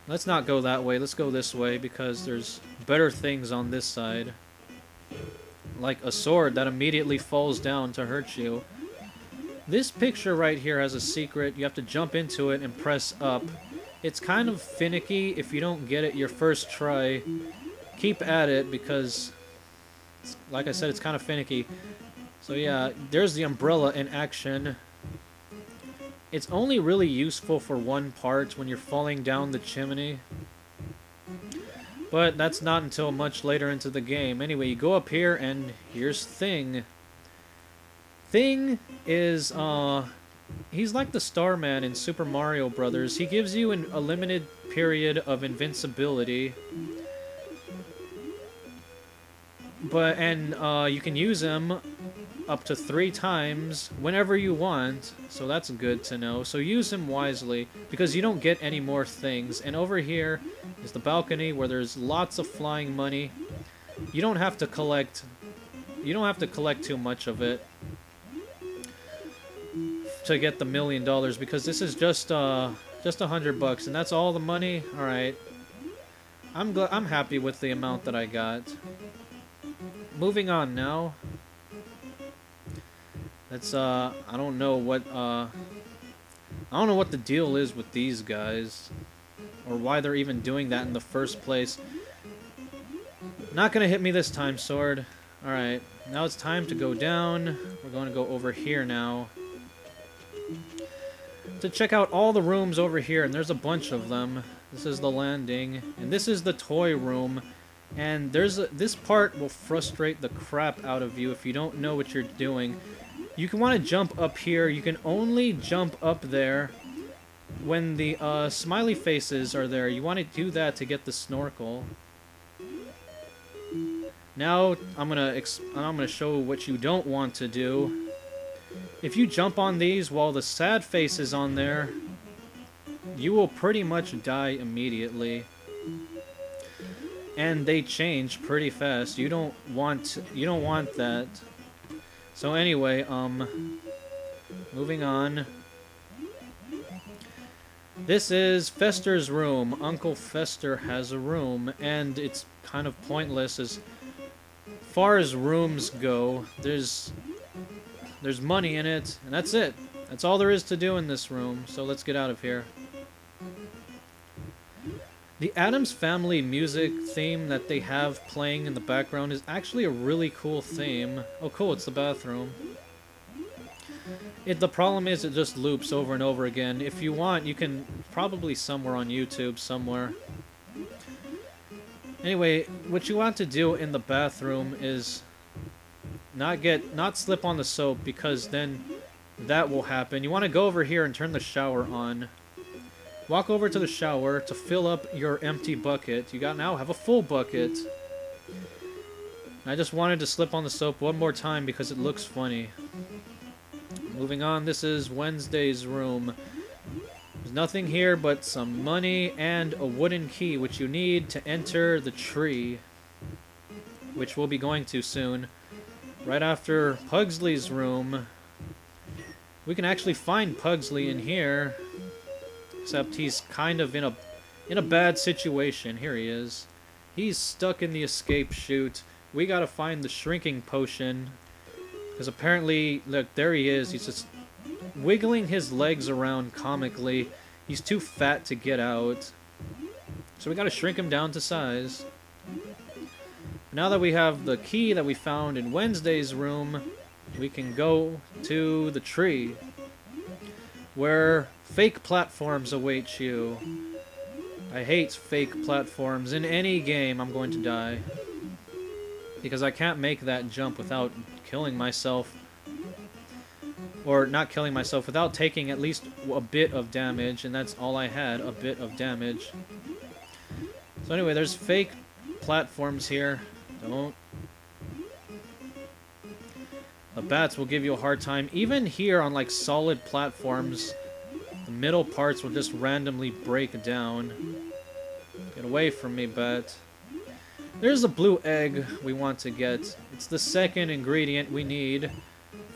Let's not go that way. Let's go this way because there's better things on this side. Like a sword that immediately falls down to hurt you. This picture right here has a secret. You have to jump into it and press up. It's kind of finicky if you don't get it your first try. Keep at it because, like I said, it's kind of finicky. So yeah, there's the umbrella in action. It's only really useful for one part when you're falling down the chimney. But that's not until much later into the game. Anyway, you go up here and here's Thing. Thing is, he's like the Starman in Super Mario Brothers. He gives you a limited period of invincibility. And you can use him up to 3 times whenever you want, so that's good to know. So use him wisely, because you don't get any more things. And over here is the balcony where there's lots of flying money. You don't have to collect too much of it to get the $1 million, because this is just $100, and that's all the money. All right, I'm happy with the amount that I got. Moving on now. That's I don't know what the deal is with these guys, or why they're even doing that in the first place. Not gonna hit me this time, sword. All right, now it's time to go down. We're going to go over here now to check out all the rooms over here, and there's a bunch of them. This is the landing, and this is the toy room. And this part will frustrate the crap out of you if you don't know what you're doing. You can want to jump up here. You can only jump up there when the smiley faces are there. You want to do that to get the snorkel. Now I'm gonna show what you don't want to do. If you jump on these while the sad face is on there, you will pretty much die immediately. And they change pretty fast. You don't want that. So anyway, moving on. This is Fester's room. Uncle Fester has a room, and it's kind of pointless as far as rooms go. There's money in it, and that's it. That's all there is to do in this room. So let's get out of here. The Addams Family music theme that they have playing in the background is actually a really cool theme. Oh cool, it's the bathroom. The problem is it just loops over and over again. If you want, you can probably somewhere on YouTube somewhere. Anyway, what you want to do in the bathroom is not slip on the soap, because then that will happen. You want to go over here and turn the shower on. Walk over to the shower to fill up your empty bucket. You now have a full bucket. I just wanted to slip on the soap one more time because it looks funny. Moving on, this is Wednesday's room. There's nothing here but some money and a wooden key, which you need to enter the tree, which we'll be going to soon. Right after Pugsley's room. We can actually find Pugsley in here. Except he's kind of in a bad situation. Here he is. He's stuck in the escape chute. We gotta find the shrinking potion. Because apparently, look, there he is. He's just wiggling his legs around comically. He's too fat to get out. So we gotta shrink him down to size. Now that we have the key that we found in Wednesday's room, we can go to the tree, where fake platforms await you. I hate fake platforms. In any game, I'm going to die. Because I can't make that jump without killing myself. Or not killing myself, without taking at least a bit of damage, and that's all I had, a bit of damage. So anyway, there's fake platforms here. Don't. The bats will give you a hard time. Even here on like solid platforms, the middle parts will just randomly break down. Get away from me, bat. There's a blue egg we want to get. It's the second ingredient we need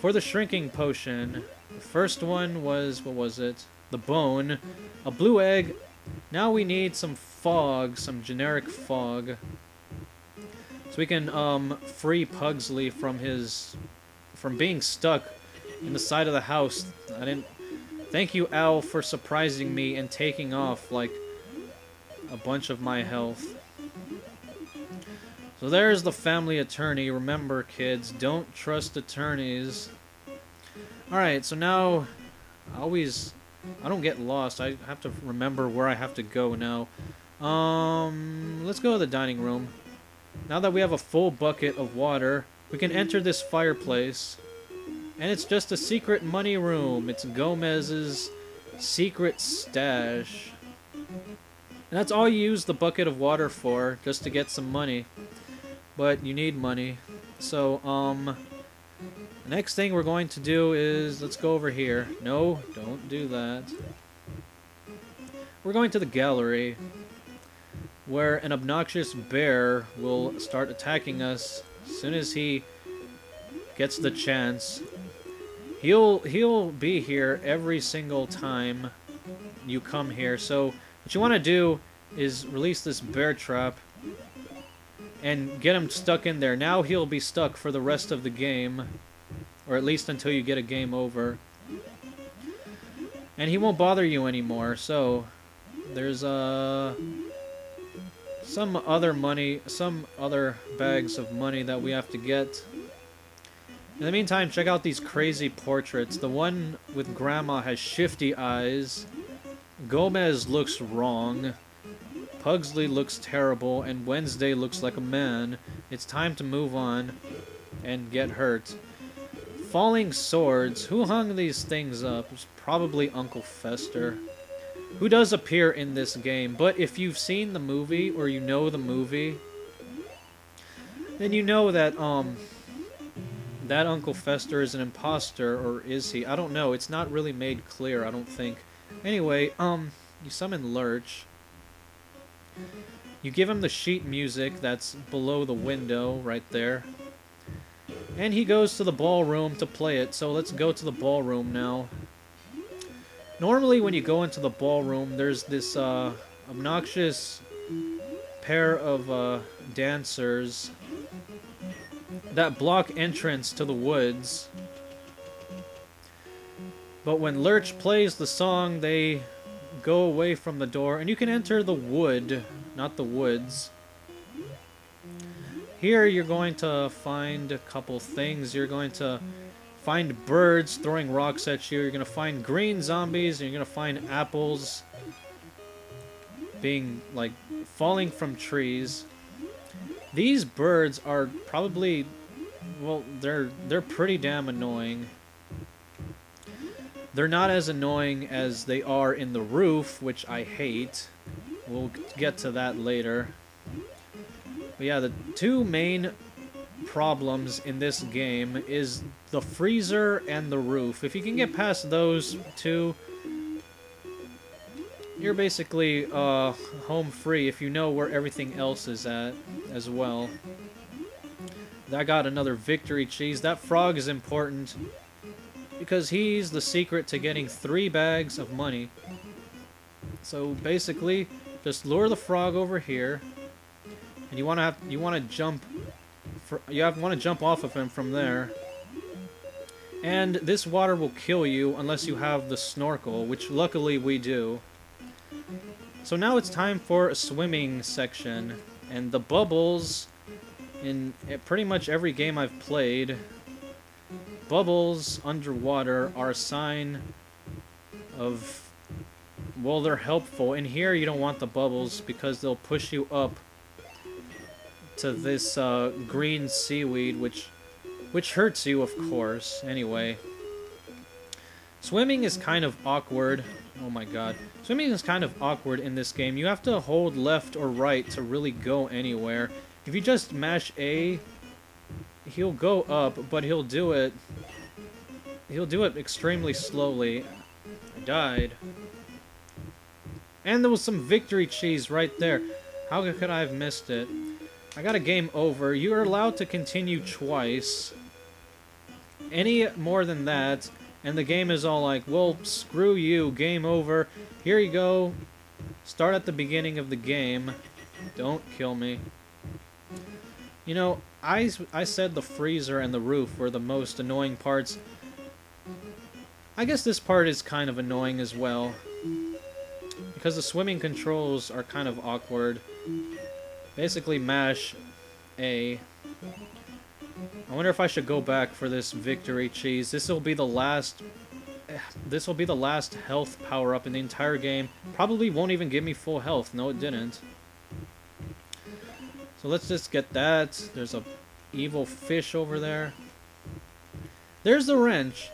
for the shrinking potion. The first one was, what was it? The bone. A blue egg Now we need some fog, some generic fog. So we can free Pugsley from being stuck in the side of the house. Thank you, Al, for surprising me and taking off like a bunch of my health. So there's the family attorney. Remember, kids, don't trust attorneys. Alright, so now I don't get lost. I have to remember where I have to go now. Let's go to the dining room. Now that we have a full bucket of water, we can enter this fireplace. And it's just a secret money room. It's Gomez's secret stash. And that's all you use the bucket of water for, just to get some money. But you need money. So, the next thing we're going to do is, let's go over here. No, don't do that. We're going to the gallery, where an obnoxious bear will start attacking us as soon as he gets the chance. He'll be here every single time you come here. So what you want to do is release this bear trap and get him stuck in there. Now he'll be stuck for the rest of the game, or at least until you get a game over. And he won't bother you anymore. So there's some other bags of money that we have to get. In the meantime, check out these crazy portraits. The one with Grandma has shifty eyes. Gomez looks wrong. Pugsley looks terrible. And Wednesday looks like a man. It's time to move on and get hurt. Falling swords. Who hung these things up? It's probably Uncle Fester, who does appear in this game. But if you've seen the movie, or you know the movie, then you know that, that Uncle Fester is an imposter, or is he? I don't know. It's not really made clear, I don't think. Anyway, you summon Lurch. You give him the sheet music that's below the window, right there. And he goes to the ballroom to play it, so let's go to the ballroom now. Normally when you go into the ballroom, there's this obnoxious pair of dancers that block entrance to the woods. But when Lurch plays the song, they go away from the door, and you can enter the wood, not the woods. Here you're going to find a couple things. You're going to find birds throwing rocks at you. You're going to find green zombies, and you're going to find apples being, like, falling from trees. These birds are probably, well, they're pretty damn annoying. They're not as annoying as they are in the roof, which I hate. We'll get to that later. But yeah, the two main problems in this game is the freezer and the roof. If you can get past those two, you're basically home free if you know where everything else is at as well. I got another victory cheese. That frog is important because he's the secret to getting 3 bags of money. So basically, just lure the frog over here, and you want to jump off of him from there. And this water will kill you unless you have the snorkel, which luckily we do. So now it's time for a swimming section, and the bubbles in pretty much every game I've played, bubbles underwater are a sign of, well, they're helpful. In here you don't want the bubbles because they'll push you up to this green seaweed, which hurts you, of course. Anyway, swimming is kind of awkward. Oh my god. Swimming is kind of awkward in this game. You have to hold left or right to really go anywhere. If you just mash A, he'll go up, but he'll do it extremely slowly. I died. And there was some victory cheese right there. How could I have missed it? I got a game over. You are allowed to continue twice. Any more than that, and the game is all like, well, screw you, game over. Here you go. start at the beginning of the game. Don't kill me. You know, I said the freezer and the roof were the most annoying parts. I guess this part is kind of annoying as well, because the swimming controls are kind of awkward. Basically mash A. I wonder if I should go back for this victory cheese. This will be the last health power-up in the entire game. Probably won't even give me full health. No, it didn't. So let's just get that. There's a evil fish over there. There's the wrench.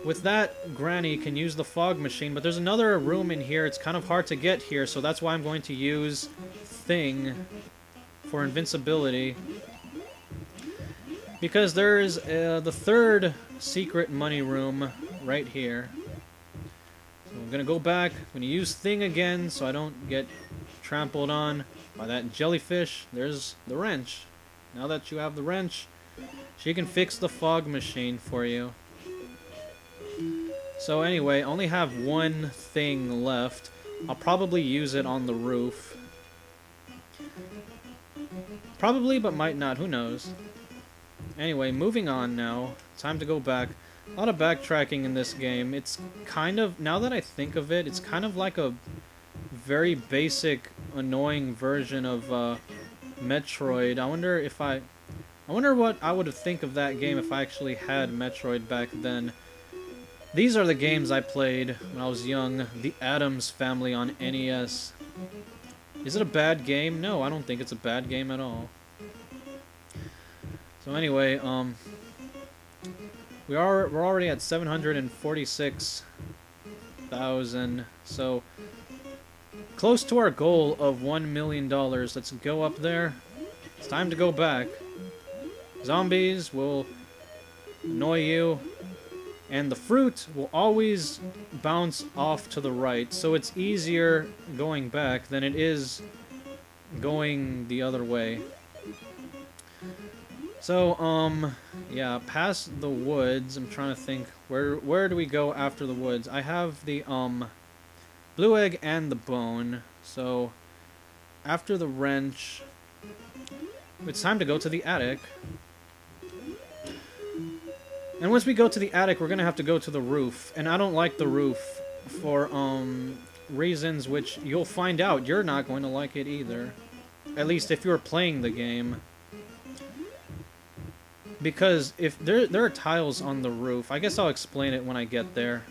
With that, Granny can use the fog machine, but there's another room in here. It's kind of hard to get here, so that's why I'm going to use Thing for invincibility. Because there's the third secret money room right here. So I'm going to go back. I'm going to use Thing again so I don't get trampled on by that jellyfish. There's the wrench. Now that you have the wrench, she can fix the fog machine for you. So anyway, I only have one thing left. I'll probably use it on the roof. Probably, but might not. Who knows? Anyway, moving on now. Time to go back. A lot of backtracking in this game. It's kind of, now that I think of it, it's kind of like a very basic, annoying version of Metroid. I wonder what I would think of that game if I actually had Metroid back then. These are the games I played when I was young. The Addams Family on NES. Is it a bad game? No, I don't think it's a bad game at all. So anyway, we're already at 746,000. So close to our goal of $1 million. Let's go up there. It's time to go back. Zombies will annoy you. And the fruit will always bounce off to the right, so it's easier going back than it is going the other way. So, yeah, past the woods, I'm trying to think, where do we go after the woods? I have the, blue egg and the bone, so after the wrench, it's time to go to the attic. And once we go to the attic, we're going to have to go to the roof. And I don't like the roof for reasons which you'll find out. You're not going to like it either. At least if you're playing the game. Because if there are tiles on the roof. I guess I'll explain it when I get there.